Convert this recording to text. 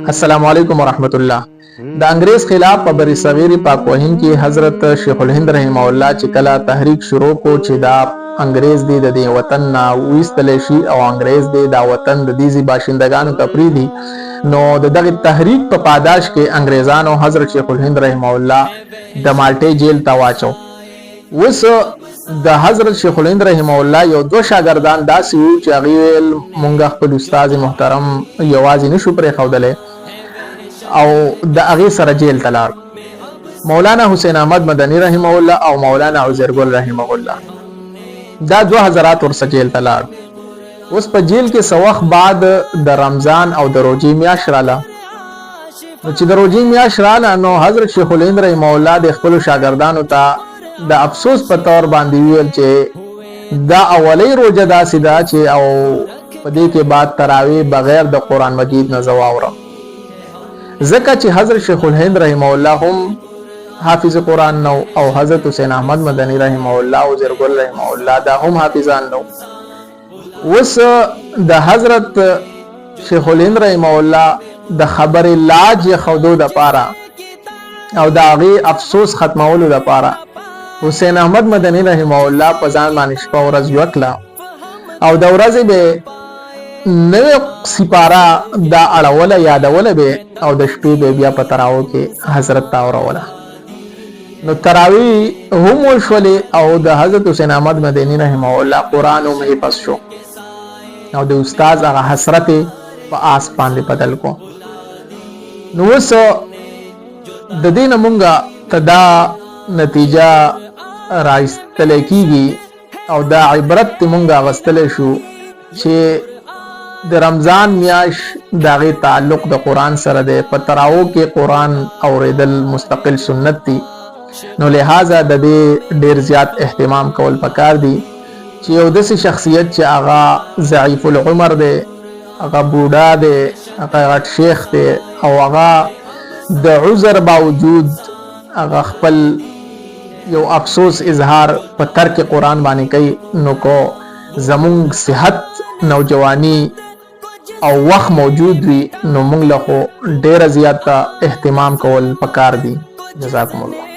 السلام علیکم ورحمت الله. د انګریز خلاف په بری صغیر پاک وهین کې حضرت شیخ الهند رحم الله چې کله تحریک شروع کو چې دا انګریز دی د وطن نه وېستل شي او انګریز دی دا وطن د دې باشندگانو ته پریدي، نو دغه تحریک په پاداش کې انګریزانو حضرت شیخ الهند رحم الله د مالټې جیل ته واچو. وس د حضرت شیخ الهند رحم الله یو دو شاګردان داسې وو چې هغه مونږ خپل استاد محترم یوازې نشو پرې خودلې او د هغه سره جیل ته لاړ. مولانا حسین احمد مدنی رحمه الله او مولانا عزیر ګل رحمه الله دا دو حضرات ورسره جیل ته لاړ. اوس په جیل کې څو وخت بعد د رمضان او د روزي میاشت رااله. نو چې د روزي میاشت رااله نو حضرت شیخ الهند رحمه الله د خپل شاګردانو ته د افسوس په تور باندې ویل چې دا اولی روزه داسې ده چې او په دې کې بعد تراویح بغیر د قران مجید نه زواوره، ځکه چې حضرت شیخ الهند رحمه الله هم حافظ قرآن نو او حضرت حسین احمد مدنی رحمه الله او عزیر ګل رحمه الله دا هم حافظان نو. وس د حضرت شیخ الهند رحمه الله د خبر لاج خودو د پاره او د هغه افسوس ختمولو د پاره حسین احمد مدنی رحمه الله په ځان باندې شپه ورځ وکړه او د ورځې به نو سپاره دا اړوله یادوله به او د شپې به بیا په تراو کې حضرت تاوروله. نو تراوی هم وشولې او د حضرت حسین احمد مدنی رحمه الله قرآن هم حفظ شو او د استاد هغه حسرت په آس باندې بدل کو. نو وس د دې مونږه تدا نتیجه راستل کیږي او دا عبرت مونږه غستل شو چې د رمضان میاش داغه تعلق د قران سره ده. په تراو کې قران اوریدل مستقل سنت دي، نو لہذا د دې ډیر زیات اهتمام کول پکار دي چې یو داسې شخصیت چې هغه ضعیف العمر ده، هغه بوډا ده، هغه غټ شیخ ده او هغه د عذر باوجود هغه خپل یو افسوس اظهار په ترک قران باندې کوي، نو کو زمونږ صحت نوجوانی او وخت موجود وي نو موږ له ډیره زیاته اهتمام کول پکار دي. جزاکم الله.